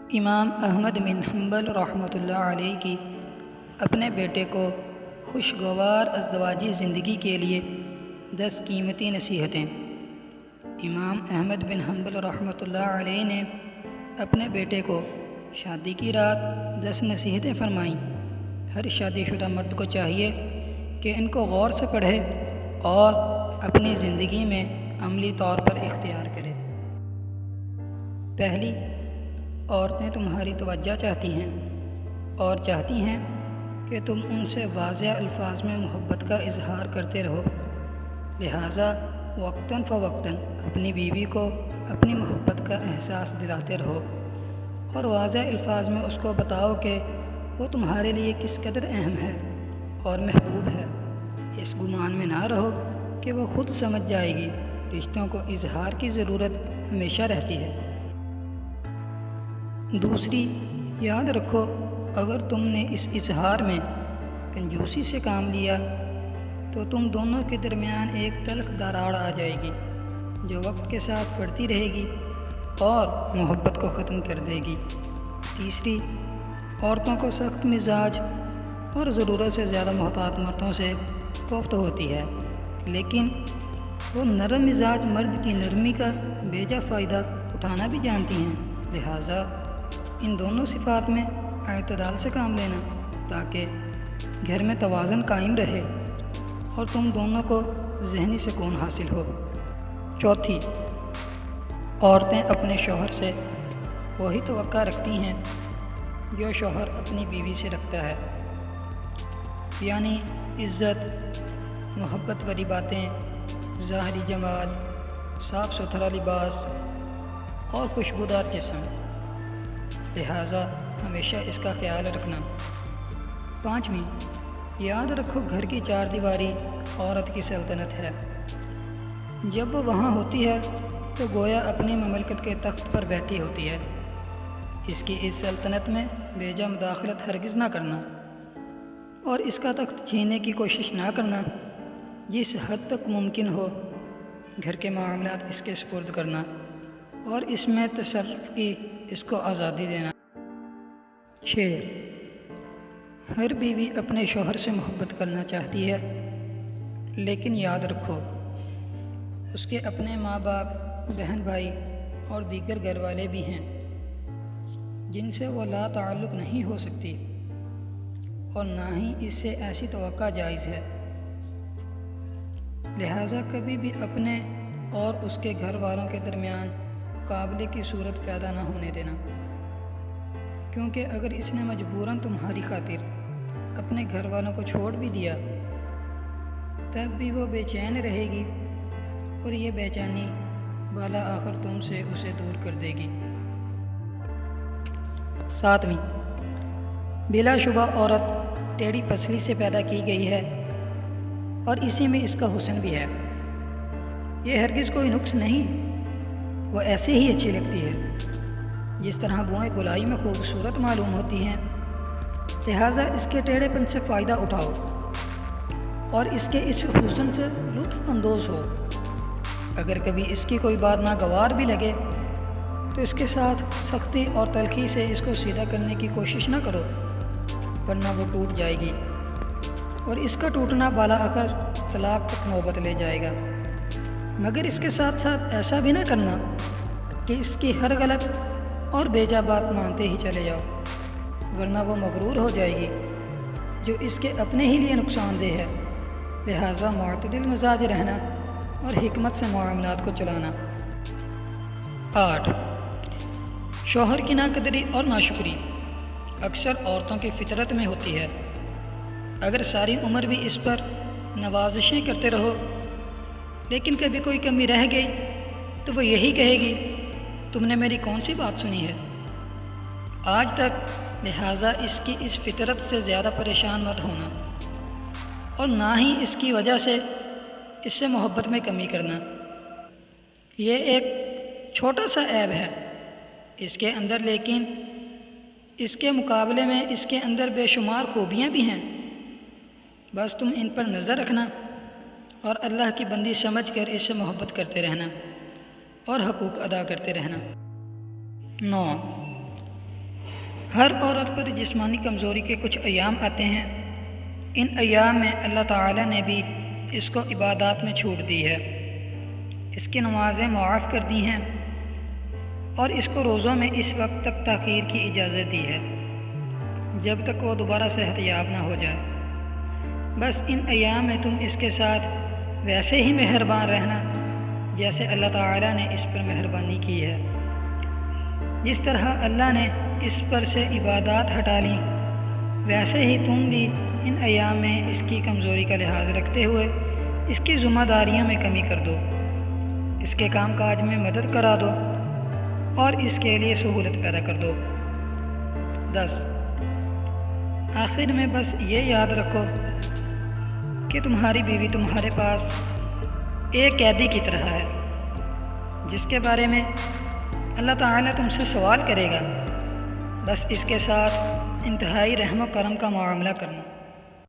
امام احمد بن حنبل رحمۃ اللہ علیہ کی اپنے بیٹے کو خوشگوار ازدواجی زندگی کے لیے 10 قیمتی نصیحتیں۔ امام احمد بن حنبل رحمۃ اللہ علیہ نے اپنے بیٹے کو شادی کی رات 10 نصیحتیں فرمائیں۔ ہر شادی شدہ مرد کو چاہیے کہ ان کو غور سے پڑھے اور اپنی زندگی میں عملی طور پر اختیار کرے۔ پہلی، عورتیں تمہاری توجہ چاہتی ہیں اور چاہتی ہیں کہ تم ان سے واضح الفاظ میں محبت کا اظہار کرتے رہو، لہٰذا وقتاً فوقتاً اپنی بیوی کو اپنی محبت کا احساس دلاتے رہو اور واضح الفاظ میں اس کو بتاؤ کہ وہ تمہارے لیے کس قدر اہم ہے اور محبوب ہے۔ اس گمان میں نہ رہو کہ وہ خود سمجھ جائے گی، رشتوں کو اظہار کی ضرورت ہمیشہ رہتی ہے۔ دوسری، یاد رکھو اگر تم نے اس اظہار میں کنجوسی سے کام لیا تو تم دونوں کے درمیان ایک تلخ دراڑ آ جائے گی جو وقت کے ساتھ بڑھتی رہے گی اور محبت کو ختم کر دے گی۔ تیسری، عورتوں کو سخت مزاج اور ضرورت سے زیادہ محتاط مردوں سے کوفت ہوتی ہے، لیکن وہ نرم مزاج مرد کی نرمی کا بے جا فائدہ اٹھانا بھی جانتی ہیں، لہٰذا ان دونوں صفات میں اعتدال سے کام لینا تاکہ گھر میں توازن قائم رہے اور تم دونوں کو ذہنی سکون حاصل ہو۔ چوتھی، عورتیں اپنے شوہر سے وہی توقع رکھتی ہیں جو شوہر اپنی بیوی سے رکھتا ہے، یعنی عزت، محبت بھری باتیں، ظاہری جمال، صاف ستھرا لباس اور خوشبودار جسم، لہٰذا ہمیشہ اس کا خیال رکھنا۔ پانچویں، یاد رکھو گھر کی چار دیواری عورت کی سلطنت ہے۔ جب وہ وہاں ہوتی ہے تو گویا اپنی مملکت کے تخت پر بیٹھی ہوتی ہے۔ اس کی اس سلطنت میں بے جا مداخلت ہرگز نہ کرنا اور اس کا تخت چھیننے کی کوشش نہ کرنا۔ جس حد تک ممکن ہو گھر کے معاملات اس کے سپرد کرنا اور اس میں تصرف کی اس کو آزادی دینا۔ 6، ہر بیوی اپنے شوہر سے محبت کرنا چاہتی ہے، لیکن یاد رکھو اس کے اپنے ماں باپ، بہن بھائی اور دیگر گھر والے بھی ہیں جن سے وہ لا تعلق نہیں ہو سکتی اور نہ ہی اس سے ایسی توقع جائز ہے، لہٰذا کبھی بھی اپنے اور اس کے گھر والوں کے درمیان مقابلے کی صورت پیدا نہ ہونے دینا، کیونکہ اگر اس نے مجبوراً تمہاری خاطر اپنے گھر والوں کو چھوڑ بھی دیا تب بھی وہ بے چین رہے گی اور یہ بے چینی بالا آخر تم سے اسے دور کر دے گی۔ 7، بلا شبہ عورت ٹیڑھی پسلی سے پیدا کی گئی ہے اور اسی میں اس کا حسن بھی ہے۔ یہ ہرگز کوئی نقص نہیں، وہ ایسے ہی اچھی لگتی ہے جس طرح بوئیں گلائی میں خوبصورت معلوم ہوتی ہیں، لہٰذا اس کے ٹیڑھے پن سے فائدہ اٹھاؤ اور اس کے اس حسن سے لطف اندوز ہو۔ اگر کبھی اس کی کوئی بات ناگوار بھی لگے تو اس کے ساتھ سختی اور تلخی سے اس کو سیدھا کرنے کی کوشش نہ کرو، ورنہ وہ ٹوٹ جائے گی اور اس کا ٹوٹنا بالا آخر طلاق تک نوبت لے جائے گا۔ مگر اس کے ساتھ ساتھ ایسا بھی نہ کرنا کہ اس کی ہر غلط اور بے جا بات مانتے ہی چلے جاؤ، ورنہ وہ مغرور ہو جائے گی جو اس کے اپنے ہی لیے نقصان دہ ہے، لہٰذا معتدل مزاج رہنا اور حکمت سے معاملات کو چلانا۔ 8، شوہر کی ناقدری اور ناشکری اکثر عورتوں کی فطرت میں ہوتی ہے۔ اگر ساری عمر بھی اس پر نوازشیں کرتے رہو لیکن کبھی کوئی کمی رہ گئی تو وہ یہی کہے گی تم نے میری کون سی بات سنی ہے آج تک، لہٰذا اس کی اس فطرت سے زیادہ پریشان مت ہونا اور نہ ہی اس کی وجہ سے اس سے محبت میں کمی کرنا۔ یہ ایک چھوٹا سا عیب ہے اس کے اندر، لیکن اس کے مقابلے میں اس کے اندر بے شمار خوبیاں بھی ہیں، بس تم ان پر نظر رکھنا اور اللہ کی بندی سمجھ کر اس سے محبت کرتے رہنا اور حقوق ادا کرتے رہنا۔ 9، ہر عورت پر جسمانی کمزوری کے کچھ ایام آتے ہیں، ان ایام میں اللہ تعالیٰ نے بھی اس کو عبادات میں چھوٹ دی ہے، اس کی نمازیں معاف کر دی ہیں اور اس کو روزوں میں اس وقت تک تاخیر کی اجازت دی ہے جب تک وہ دوبارہ صحت یاب نہ ہو جائے۔ بس ان ایام میں تم اس کے ساتھ ویسے ہی مہربان رہنا جیسے اللہ تعالیٰ نے اس پر مہربانی کی ہے۔ جس طرح اللہ نے اس پر سے عبادات ہٹا لی، ویسے ہی تم بھی ان ایام میں اس کی کمزوری کا لحاظ رکھتے ہوئے اس کی ذمہ داریوں میں کمی کر دو، اس کے کام کاج میں مدد کرا دو اور اس کے لیے سہولت پیدا کر دو۔ 10 آخر میں بس یہ یاد رکھو کہ تمہاری بیوی تمہارے پاس ایک قیدی کی طرح ہے جس کے بارے میں اللہ تعالیٰ تم سے سوال کرے گا، بس اس کے ساتھ انتہائی رحم و کرم کا معاملہ کرنا۔